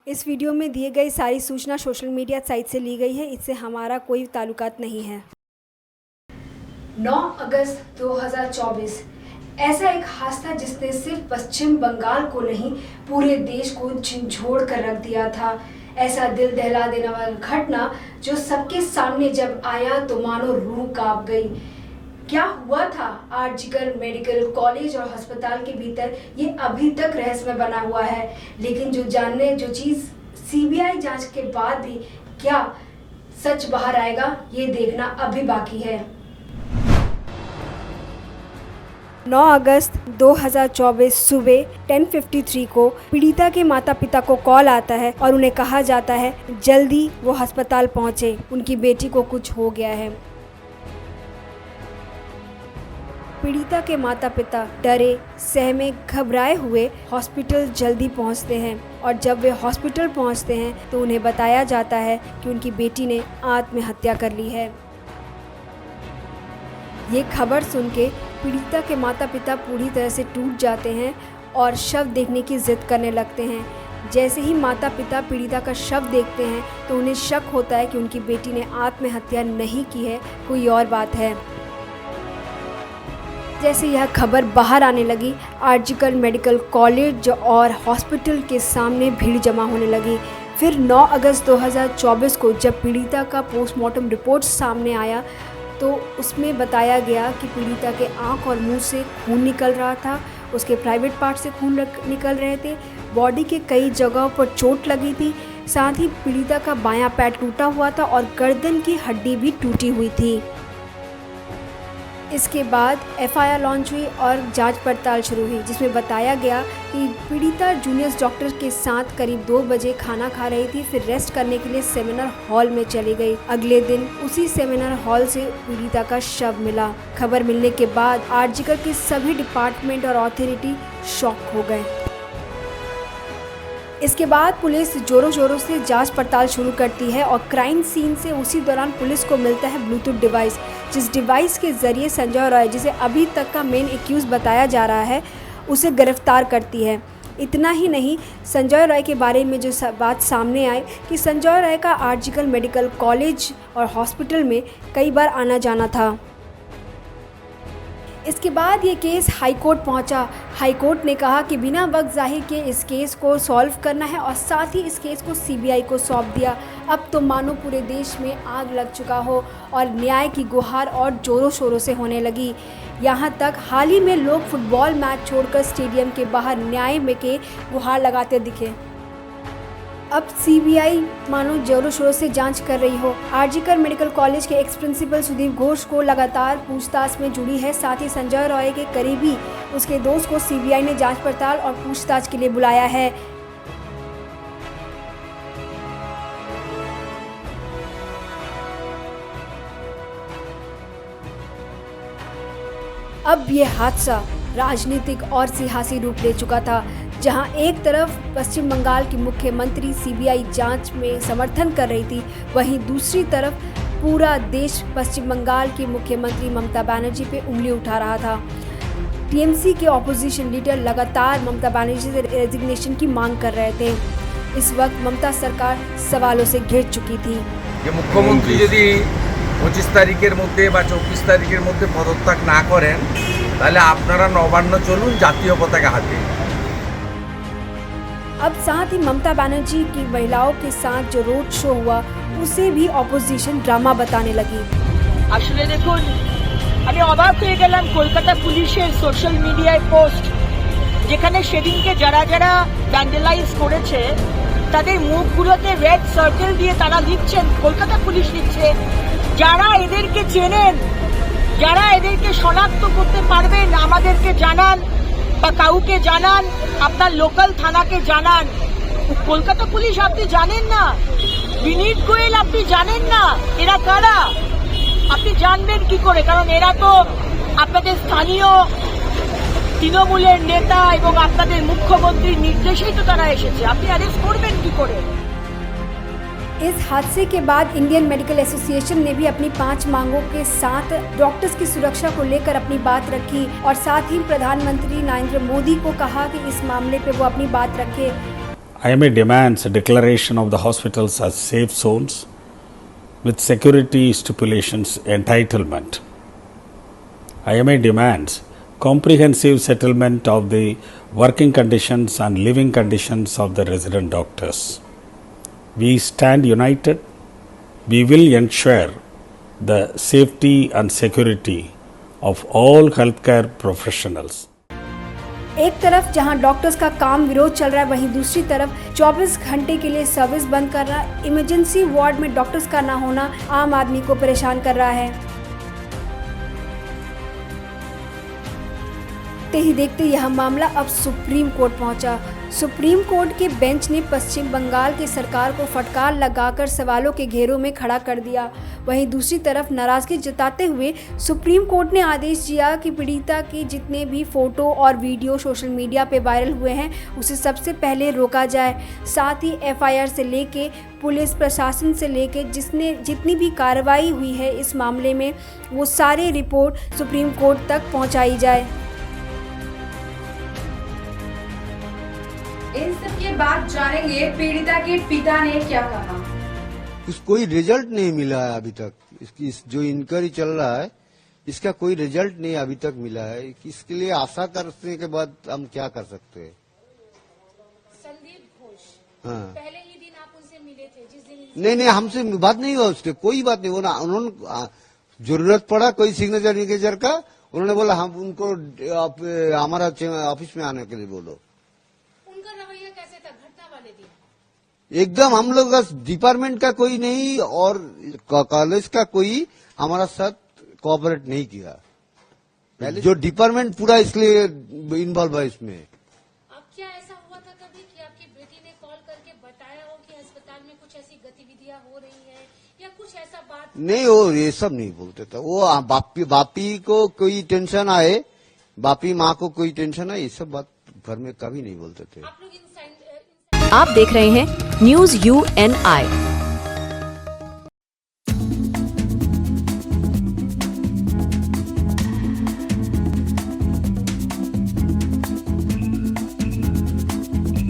इस वीडियो में दिए गई सारी सूचना सोशल मीडिया साइट से ली गई है। इससे हमारा कोई ताल्लुकात नहीं है। 9 अगस्त 2024 ऐसा एक हादसा जिसने सिर्फ पश्चिम बंगाल को नहीं पूरे देश को झंझोड़ कर रख दिया था। ऐसा दिल दहला देने वाला घटना जो सबके सामने जब आया तो मानो रूह कांप गई। क्या हुआ था आरजीकर मेडिकल कॉलेज और अस्पताल के भीतर, ये अभी तक रहस्य में बना हुआ है। लेकिन जो चीज़ सीबीआई जांच के बाद भी क्या सच बाहर आएगा, ये देखना अभी बाकी है। 9 अगस्त 2024 सुबह 10:53 को पीड़िता के माता पिता को कॉल आता है और उन्हें कहा जाता है जल्दी वो अस्पताल पहुंचे, उनकी बेटी को कुछ हो गया है। पीड़िता के माता पिता डरे सहमे घबराए हुए हॉस्पिटल जल्दी पहुंचते हैं और जब वे हॉस्पिटल पहुंचते हैं तो उन्हें बताया जाता है कि उनकी बेटी ने आत्महत्या कर ली है। ये खबर सुन के पीड़िता के माता पिता पूरी तरह से टूट जाते हैं और शव देखने की जिद करने लगते हैं। जैसे ही माता पिता पीड़िता का शव देखते हैं तो उन्हें शक होता है कि उनकी बेटी ने आत्महत्या नहीं की है, कोई और बात है। जैसे यह खबर बाहर आने लगी, आरजीकर मेडिकल कॉलेज और हॉस्पिटल के सामने भीड़ जमा होने लगी। फिर 9 अगस्त 2024 को जब पीड़िता का पोस्टमार्टम रिपोर्ट सामने आया तो उसमें बताया गया कि पीड़िता के आंख और मुंह से खून निकल रहा था, उसके प्राइवेट पार्ट से खून निकल रहे थे, बॉडी के कई जगहों पर चोट लगी थी, साथ ही पीड़िता का बायां पैर टूटा हुआ था और गर्दन की हड्डी भी टूटी हुई थी। इसके बाद एफआईआर लॉन्च हुई और जांच पड़ताल शुरू हुई, जिसमें बताया गया कि पीड़िता जूनियर डॉक्टर के साथ करीब 2 बजे खाना खा रही थी, फिर रेस्ट करने के लिए सेमिनार हॉल में चली गई। अगले दिन उसी सेमिनार हॉल से पीड़िता का शव मिला। खबर मिलने के बाद आरजीकर के सभी डिपार्टमेंट और अथॉरिटी शॉक हो गए। इसके बाद पुलिस जोरों शोरों से जांच पड़ताल शुरू करती है और क्राइम सीन से उसी दौरान पुलिस को मिलता है ब्लूटूथ डिवाइस, जिस डिवाइस के जरिए संजय रॉय, जिसे अभी तक का मेन एक्यूज बताया जा रहा है, उसे गिरफ्तार करती है। इतना ही नहीं, संजय रॉय के बारे में जो बात सामने आई कि संजय रॉय का आरजीकर मेडिकल कॉलेज और हॉस्पिटल में कई बार आना जाना था। इसके बाद ये केस हाई कोर्ट पहुंचा। हाई कोर्ट ने कहा कि बिना वक्त ज़ाहिर के इस केस को सॉल्व करना है और साथ ही इस केस को सीबीआई को सौंप दिया। अब तो मानो पूरे देश में आग लग चुका हो और न्याय की गुहार और जोरों शोरों से होने लगी। यहाँ तक हाल ही में लोग फुटबॉल मैच छोड़कर स्टेडियम के बाहर न्याय में के गुहार लगाते दिखे। अब सीबीआई मानो जोरों शोरों से जांच कर रही हो। आरजीकर मेडिकल कॉलेज के एक्स प्रिंसिपल सुदीप घोष को लगातार पूछताछ में जुड़ी है। साथ ही संजय रॉय के करीबी उसके दोस्त को सीबीआई ने जांच पड़ताल और पूछताछ के लिए बुलाया है। अब ये हादसा राजनीतिक और सियासी रूप ले चुका था, जहां एक तरफ पश्चिम बंगाल की मुख्यमंत्री सीबीआई जांच में समर्थन कर रही थी, वहीं दूसरी तरफ पूरा देश पश्चिम बंगाल की मुख्यमंत्री ममता बनर्जी पे उंगली उठा रहा था। टीएमसी के ऑपोजिशन लीडर लगातार ममता बनर्जी से रेजिग्नेशन की मांग कर रहे थे। इस वक्त ममता सरकार सवालों से घिर चुकी थी। ये मुख्यमंत्री यदि 25 तारीखेर मध्य बा 24 तारीखेर मध्य पदत्याग ना करें ताहले आपनारा नवान्न चलुन जातीय पताका हाथे। अब साथ ही ममता बनर्जी की महिलाओं के साथ जो रोड शो हुआ उसे भी ऑपोजिशन ड्रामा बताने लगी। আসলে দেখুন, আমি অবাক হয়ে গেলাম কলকাতা পুলিশের সোশ্যাল মিডিয়ায় পোস্ট, যেখানে সেদিনকে যারা যারা ভ্যান্ডালাইজ করেছে তাদের মুখগুলোতে রেড সার্কেল দিয়ে তারা লিখছেন, কলকাতা পুলিশ লিখছে, যারা এদেরকে চেনেন, যারা এদেরকে শনাক্ত করতে পারবেন আমাদেরকে জানান বা কাউকে জানান, আপনার লোকাল থানাকে জানান। কলকাতা পুলিশ আপনি জানেন না, বিনীত গোয়েল আপনি জানেন না, এরা কারা আপনি জানবেন কি করে? কারণ এরা তো আপনাদের স্থানীয় তৃণমূলের নেতা এবং আপনাদের মুখ্যমন্ত্রীর নির্দেশেই তো তারা এসেছে, আপনি অ্যারেস্ট করবেন কি করে? इस हादसे के बाद इंडियन मेडिकल एसोसिएशन ने भी अपनी 5 मांगों के साथ डॉक्टर्स की सुरक्षा को लेकर अपनी बात रखी और साथ ही प्रधानमंत्री नरेंद्र मोदी को कहा कि इस मामले पे वो अपनी बात रखे। IMA demands a declaration of the hospitals as safe zones with security stipulations entitlement. IMA demands comprehensive settlement of the working conditions and living conditions of the resident doctors. We stand united. We will ensure the safety and security of all healthcare professionals. एक तरफ जहां doctors का काम विरोध चल रहा है, वहीं दूसरी तरफ 24 घंटे के लिए सर्विस बंद करना, इमरजेंसी वार्ड में डॉक्टर्स का ना होना आम आदमी को परेशान कर रहा है। देखते ही देखते यह मामला अब सुप्रीम कोर्ट पहुंचा। सुप्रीम कोर्ट के बेंच ने पश्चिम बंगाल की सरकार को फटकार लगाकर सवालों के घेरों में खड़ा कर दिया। वहीं दूसरी तरफ नाराजगी जताते हुए सुप्रीम कोर्ट ने आदेश दिया कि पीड़िता के जितने भी फोटो और वीडियो सोशल मीडिया पे वायरल हुए हैं उसे सबसे पहले रोका जाए। साथ ही FIR से लेके पुलिस प्रशासन से लेके जितनी भी कार्रवाई हुई है इस मामले में वो सारे रिपोर्ट सुप्रीम कोर्ट तक पहुँचाई जाए। इन सब के बाद जानेंगे पीड़िता के पिता ने क्या कहा। कोई रिजल्ट नहीं मिला है अभी तक। इसकी जो इंक्वायरी चल रहा है इसका कोई रिजल्ट नहीं अभी तक मिला है। इसके लिए आशा करने के बाद हम क्या कर सकते हैं। संदीप घोष, हाँ, पहले ही दिन आप उनसे मिले थे जिस दिन नहीं हमसे बात नहीं हुआ उसके, कोई बात नहीं। उन्होंने जरूरत पड़ा कोई सिग्नेचर का, उन्होंने बोला हम उनको हमारा ऑफिस में आने के लिए बोलो। एकदम हम लोग का डिपार्टमेंट का कोई नहीं और कॉलेज का कोई हमारा साथ कोऑपरेट नहीं किया। पहले जो डिपार्टमेंट पूरा इसलिए इन्वॉल्व है इसमें। अब क्या ऐसा हुआ था कभी कि आपकी बेटी ने कॉल करके बताया हो कि अस्पताल में कुछ ऐसी गतिविधियां हो रही है या कुछ ऐसा बात? नहीं, वो ये सब नहीं बोलते थे। वो बापी को कोई टेंशन आए, बापी माँ को कोई टेंशन आए, ये सब बात घर में कभी नहीं बोलते थे। आप लोग आप देख रहे हैं न्यूज़ UNI।